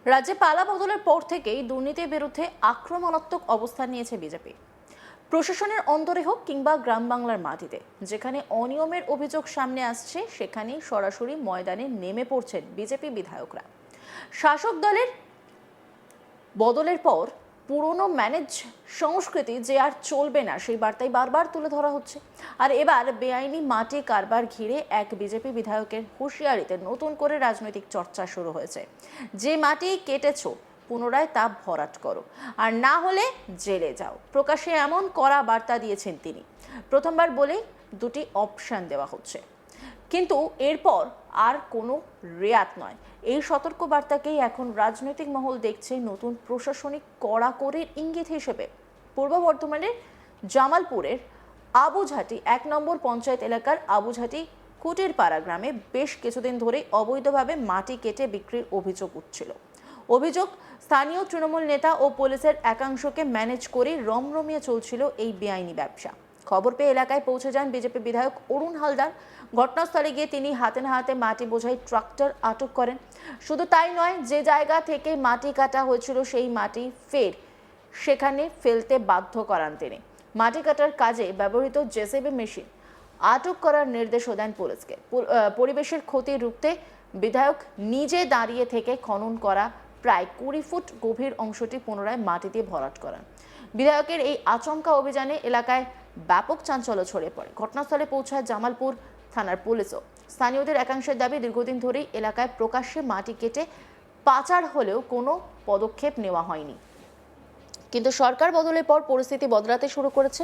রাজ্যে পালা বদলের পর থেকেই দুর্নীতির বিরুদ্ধে আক্রমণাত্মক অবস্থান নিয়েছে বিজেপি। প্রশাসনের অন্তরে হোক কিংবা গ্রাম বাংলার মাটিতে যেখানে অনিয়মের অভিযোগ সামনে আসছে সেখানেই সরাসরি ময়দানে নেমে পড়ছেন বিজেপি বিধায়করা। শাসক দলের বদলের পর পুরনো ম্যানেজ সংস্কৃতি যে আর চলবে না সেই বার্তাই বারবার তুলে ধরা হচ্ছে। আর এবার বেআইনি মাটি কারবার ঘিরে এক বিজেপি বিধায়কের হুঁশিয়ারিতে নতুন করে রাজনৈতিক চর্চা শুরু হয়েছে। যে মাটি কেটেছো পুনরায় তা ভরাট করো, আর না হলে জেলে যাও। প্রকাশ্যে এমন কড়া বার্তা দিয়েছেন তিনি। প্রথমবার বলেই দুটি অপশন দেওয়া হচ্ছে, কিন্তু এরপর আর কোনো রেয়াত নয়। এই সতর্ক বার্তাকেই এখন রাজনৈতিক মহল দেখছে নতুন প্রশাসনিক কড়াকড়ির ইঙ্গিত হিসেবে। পূর্ব বর্ধমানের জামালপুরের আবুঝাটি ১ নম্বর পঞ্চায়েত এলাকার আবুঝাটি কুটিরপাড়া গ্রামে বেশ কিছুদিন ধরে অবৈধভাবে মাটি কেটে বিক্রির অভিযোগ উঠছিল। অভিযোগ, স্থানীয় তৃণমূল নেতা ও পুলিশের একাংশকে ম্যানেজ করে রমরমিয়ে চলছিল এই বেআইনি ব্যবসা। খবর পেয়ে এলাকায় পৌঁছে যান বিজেপি বিধায়ক অরুণ হালদার। ঘটনাস্থলে গিয়ে তিনি হাতে না হাতে মাটি বোঝাই ট্রাক্টর আটক করেন। শুধু তাই নয়, যে জায়গা থেকে মাটি কাটা হয়েছিল সেই মাটি ফের সেখানে ফেলতে বাধ্য করান তিনি। মাটি কাটার কাজে ব্যবহৃত জেসিবি মেশিন আটক করার নির্দেশও দেন পুলিশকে। পরিবেশের ক্ষতি রুখতে বিধায়ক নিজে দাঁড়িয়ে থেকে খনন করা প্রায় ২০ ফুট গভীর অংশটি পুনরায় মাটি দিয়ে ভরাট করান। বিধায়কের এই আচমকা অভিযানে এলাকায় ব্যাপক চাঞ্চল্য ছড়িয়ে পড়ে। ঘটনাস্থলে পৌঁছায় জামালপুর থানার পুলিশও। স্থানীয়দের একাংশের দাবি, দীর্ঘদিন ধরেই এলাকায় প্রকাশ্যে মাটি কেটে পাচার হলেও কোনো পদক্ষেপ নেওয়া হয়নি, কিন্তু সরকার বদলের পর পরিস্থিতি বদলাতে শুরু করেছে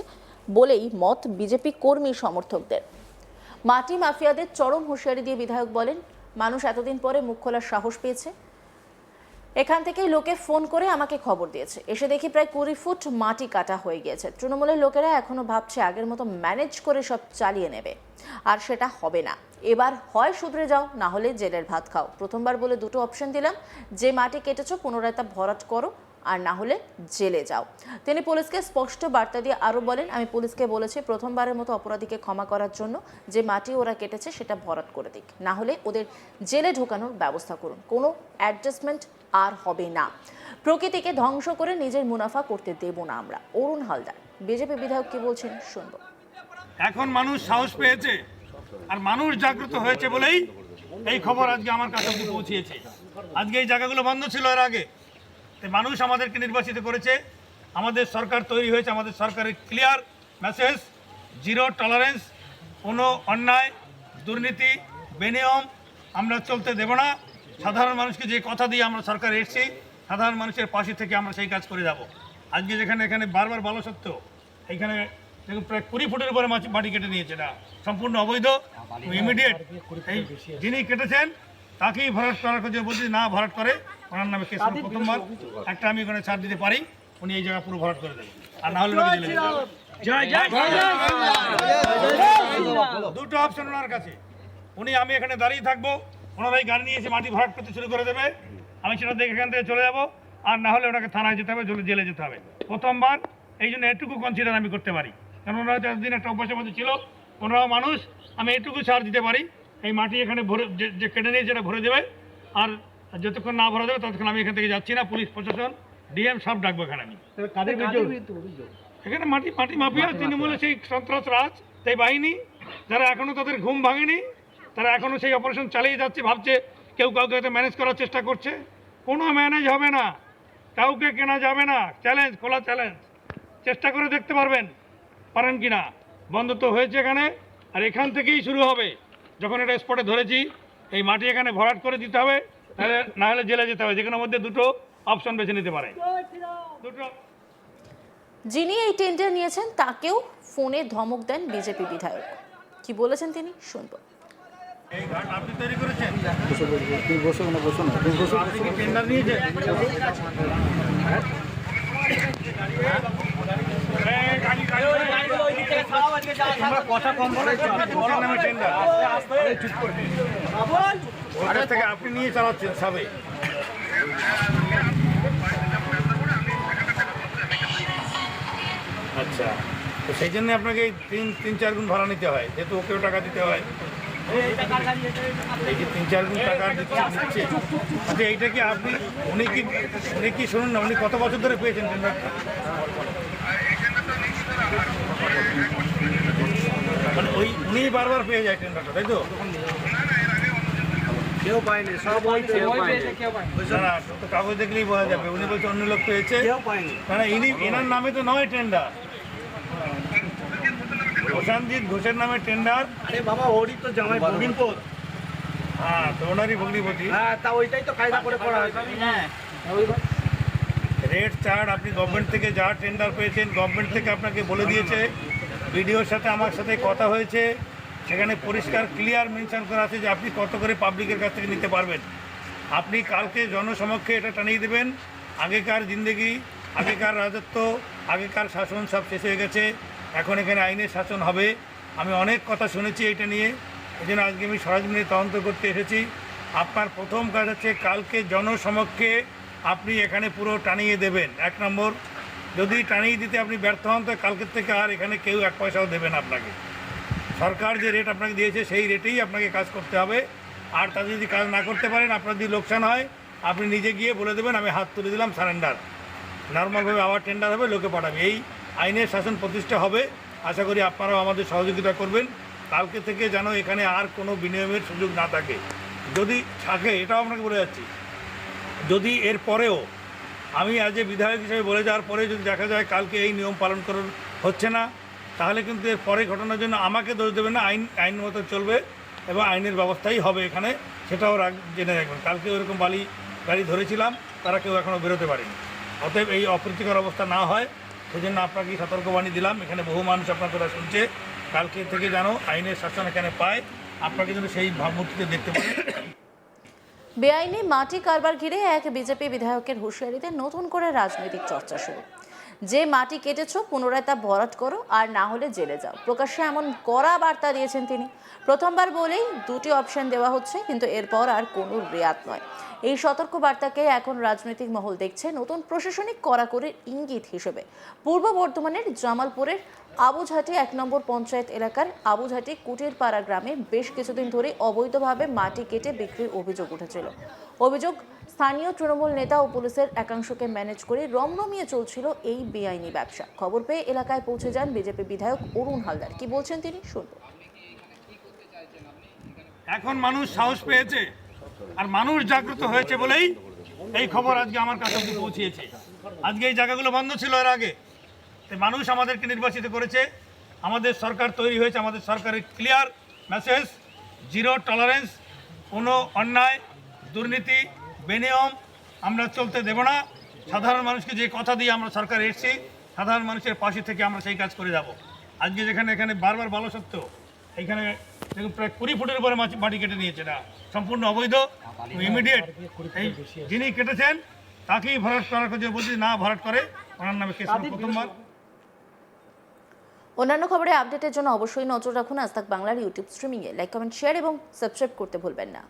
বলেই মত বিজেপি কর্মী সমর্থকদের। মাটি মাফিয়াদের চরম হুঁশিয়ারি দিয়ে বিধায়ক বলেন, মানুষ এতদিন পরে মুখ খোলার সাহস পেয়েছে। এখান থেকেই লোকে ফোন করে আমাকে খবর দিয়েছে, এসে দেখি প্রায় ২০ ফুট মাটি কাটা হয়ে গিয়েছে। তৃণমূলের লোকেরা এখনো ভাবছে আগের মতো ম্যানেজ করে সব চালিয়ে নেবে, আর সেটা হবে না। এবার হয় শুধরে যাও, না হলে জেলের ভাত খাও। প্রথমবার বলে দুটো অপশন দিলাম, যে মাটি কেটেছো পুনরায় তা ভরাট করো, আর না হলে জেলে যাও। তিনি পুলিশকে স্পষ্ট বার্তা দিয়ে আরও বলেন, আমি পুলিশকে বলেছি প্রথমবারের মতো অপরাধীকে ক্ষমা করার জন্য যে মাটি ওরা কেটেছে সেটা ভরাট করে দিক, না হলে ওদের জেলে ঢোকানোর ব্যবস্থা করুন। কোনো অ্যাডজাস্টমেন্ট আর হবে না। প্রকৃতিকে ধ্বংস করে নিজের মুনাফা করতে দেব না আমরা। অরুণ হালদার বিজেপি বিধায়ক কি বলছেন শুনবো। এখন মানুষ সাহস পেয়েছে আর মানুষ জাগ্রত হয়েছে বলেই এই খবর আজকে আমার কাছে পৌঁছিয়েছে। আজকে এই জায়গাগুলো বন্ধ ছিল এর আগে, মানুষ আমাদেরকে নির্বাচিত করেছে, আমাদের সরকার তৈরি হয়েছে, আমাদের সরকারের ক্লিয়ার মেসেজ, জিরো টলারেন্স, কোনো অন্যায় দুর্নীতি বেনিয়ম আমরা চলতে দেব না। সাধারণ মানুষকে যে কথা দিয়ে আমরা সরকারে এসেছি, সাধারণ মানুষের পাশে থেকে আমরা সেই কাজ করে যাব। আজকে যেখানে এখানে বারবার বলা সত্ত্বেও এখানে দেখুন প্রায় ২০ ফুটের উপরে মাটি কেটে নিয়েছে, না সম্পূর্ণ অবৈধ। ইমিডিয়েট এই যিনি কেটেছেন তাকেই ভরাট করার কথা বলছি, না ভরাট করে ওনার নামে কেস। প্রথমবার একটা আমি ওখানে ছাড় দিতে পারি, উনি এই জায়গা পুরো ভরাট করে দেবেন, আর না হলে দুটো অপশন ওনার কাছে। উনি আমি এখানে দাঁড়িয়ে থাকবো, ওনারাই গাড়ি নিয়ে এসে মাটি ভরাট করতে শুরু করে দেবে, আমি সেটা দেখে এখান থেকে চলে যাবো, আর না হলে ওনাকে থানায় যেতে হবে, জেলে যেতে হবে। প্রথমবার এই জন্য এটুকু কনসিডার আমি করতে পারি, কারণ ওনারা এতদিন একটা অভ্যাসের মধ্যে ছিল, ওনারাও মানুষ, আমি এটুকু ছাড় দিতে পারি। এই মাটি এখানে ভরে যে কেটে নিয়ে যেটা ভরে দেবে, আর যতক্ষণ না ভরে দেবে ততক্ষণ আমি এখান থেকে যাচ্ছি না। পুলিশ প্রশাসন ডিএম সব ডাকবো এখানে। আমি এখানে মাটি মাফিয়া তৃণমূলের সেই সন্ত্রাস রাজ, সেই বাহিনী, যারা এখনো তাদের ঘুম ভাঙেনি, তারা এখনো সেই অপারেশন চালিয়ে যাচ্ছে, ভাবছে কেউ কাউকে হয়তো ম্যানেজ করার চেষ্টা করছে। কোনো ম্যানেজ হবে না, কাউকে কেনা যাবে না। চ্যালেঞ্জ, খোলা চ্যালেঞ্জ, চেষ্টা করে দেখতে পারেন কি না। বন্ধ তো হয়েছে এখানে, আর এখান থেকেই শুরু হবে। যখন এটা স্পটে ধরেছি, এই মাটি এখানে ভরাট করে দিতে হবে, তাহলে না হলে জেলে যেতে হবে। যেখানের মধ্যে দুটো অপশন বেছে নিতে পারে। যিনি এই টেন্ডার নিয়েছেন তাকেও ফোনে ধমক দেন বিজেপি বিধায়ক। কি বলেছেন তিনি শুনবো। এই ঘাট আপনি তৈরি করেছেন? আপনি কি টেন্ডার নিয়েছেন? কথা কম বলে থেকে আপনি নিয়ে চালাচ্ছেন সবে। আচ্ছা, তো সেই জন্য আপনাকে ৩-৪ গুণ ভাড়া নিতে হয়, যেহেতু ওকেও টাকা দিতে হয়। এই যে 3-4 গুণ টাকা দিচ্ছে। আচ্ছা এইটা কি আপনি উনি কি শুনুন না, উনি কত বছর ধরে পেয়েছেন টেন্ডারটা? মানে উনি বারবার পেয়ে যায় টেন্ডারটা, তাই তো? কেউ পায়নি, সব ওই কেউ পায়নি, না তো কাগজ দেখলেই বোঝা যাবে। উনি বলছে অন্য লোক পেয়েছে। কেউ পায়নি। না না, এনার নামে তো নয় টেন্ডার, প্রশান্তজিৎ ঘোষের নামে টেন্ডার। আরে বাবা, ওরই তো জামাই ভগিনপোত। হ্যাঁ, তো ওনারই ভগ্নিপতি। হ্যাঁ, তা ওইটাই তো কায়দা করে করা হয়েছে। রেট চার্ট আপনি গভর্নমেন্ট থেকে যা টেন্ডার পেয়েছেন, গভর্নমেন্ট থেকে আপনাকে বলে দিয়েছে। বিডিওর সাথে আমার সাথে কথা হয়েছে, সেখানে পরিষ্কার ক্লিয়ার মেনশন করা আছে যে আপনি কত করে পাবলিকের কাছ থেকে নিতে পারবেন। আপনি কালকে জনসমক্ষে এটা টানিয়ে দেবেন। আগেকার জিন্দেগি, আগেকার রাজত্ব, আগেকার শাসন সব শেষ হয়ে গেছে। এখন এখানে আইনের শাসন হবে। আমি অনেক কথা শুনেছি এটা নিয়ে, এই জন্য আজকে আমি সরজমিনে তদন্ত করতে এসেছি। আপনার প্রথম কাজ হচ্ছে কালকে জনসমক্ষে আপনি এখানে পুরো টানিয়ে দেবেন। 1 নম্বর, যদি টানিয়ে দিতে আপনি ব্যর্থ হন তো কালকের থেকে আর এখানে কেউ 1 পয়সাও দেবে না আপনাকে। সরকার যে রেট আপনাকে দিয়েছে সেই রেটেই আপনাকে কাজ করতে হবে। আর তা যদি কাজ না করতে পারেন, আপনার যদি লোকসান হয়, আপনি নিজে গিয়ে বলে দেবেন আমি হাত তুলে দিলাম, সারেন্ডার। নর্মালভাবে আবার টেন্ডার হবে, লোকে পাঠাবে। এই আইনের শাসন প্রতিষ্ঠা হবে। আশা করি আপনারাও আমাদের সহযোগিতা করবেন। কালকে থেকে যেন এখানে আর কোনো বিনিয়োগের সুযোগ না থাকে। যদি থাকে, এটাও আপনাকে বলে যাচ্ছি, যদি এর পরেও আমি আজ বিধায়ক হিসেবে বলে যাওয়ার পরে যদি দেখা যায় কালকে এই নিয়ম পালন করার হচ্ছে না, তাহলে কিন্তু এর পরে ঘটনার জন্য আমাকে দোষ দেবেন না, আইন মতো চলবে এবং আইনের ব্যবস্থাই হবে এখানে, সেটাও জেনে রাখবেন। কালকে ওরকম গাড়ি ধরেছিলাম, তারা কেউ এখনও বেরোতে পারেনি। অতএব এই অপ্রীতিকর অবস্থা না হয়, সেজন্য আপনাকে সতর্কবাণী দিলাম। এখানে বহু মানুষ আপনার কথা শুনছে। কালকে থেকে যেন আইনের শাসন এখানে পায়, আপনাকে যেন সেই ভাবমূর্তিতে দেখতে পারে। বেআইনি মাটি কারবার ঘিরে এক বিজেপি বিধায়কের হুঁশিয়ারিতে নতুন করে রাজনৈতিক চর্চা শুরু। যে মাটি কেটেছো পুনরায় তা ভরাট করো, আর না হলে জেলে যাও। প্রকাশ্যে এমন কড়া বার্তা দিয়েছেন তিনি। প্রথমবার বলেই 2টি অপশন দেওয়া হচ্ছে, কিন্তু এরপর আর কোনো রেয়াত নয়। এই সতর্ক বার্তাকে এখন রাজনৈতিক মহল দেখছে নতুন প্রশাসনিক কড়াকড়ির ইঙ্গিত হিসেবে। পূর্ব বর্ধমানের জামালপুরের আবুঝাটি 1 নম্বর পঞ্চায়েত এলাকার আবুঝাটি কুটিরপাড়া গ্রামে বেশ কিছুদিন ধরে অবৈধভাবে মাটি কেটে বিক্রির অভিযোগ উঠেছিল। অভিযোগ, স্থানীয় তৃণমূল নেতা ও পুলিশের একাংশকে ম্যানেজ করে রমরমিয়ে চলছিল এই বেআইনি ব্যবসা। খবর পেয়ে এলাকায় পৌঁছে যান বিজেপি বিধায়ক অরুণ হালদার। কি বলছেন তিনি, শুনবো। এখন মানুষ সাহস পেয়েছে আর মানুষ জাগ্রত হয়েছে বলেই এই খবর আজকে আমার কাছে অবধি পৌঁছিয়েছে। আজকে এই জায়গাগুলো বন্ধ ছিল এর আগে। মানুষ আমাদেরকে নির্বাচিত করেছে, আমাদের সরকার তৈরি হয়েছে, আমাদের সরকারের ক্লিয়ার মেসেজ, 0 টলারেন্স, কোনো অন্যায়, দুর্নীতি, বেনিয়ম আমরা চলতে দেব না। সাধারণ মানুষকে যে কথা দিয়ে আমরা সরকার এসেছি, সাধারণ মানুষের পাশে থেকে আমরা সেই কাজ করে যাব। আজকে এখানে বারবার বলা সত্ত্বেও এখানে প্রায় 20 ফুটের উপরে মাটি কেটে নিয়েছে, না সম্পূর্ণ অবৈধ। ইমিডিয়েট এই যিনি কেটেছেন তাকেই ভরাট করার কথা বলছি, না ভরাট করে ওনার নামে কেস। প্রথমবার। অন্যান্য খবরে আপডেটের জন্য অবশ্যই নজর রাখুন আজ তাক বাংলার ইউটিউব স্ট্রিমিংয়ে। লাইক, কমেন্ট, শেয়ার এবং সাবস্ক্রাইব করতে ভুলবেন না।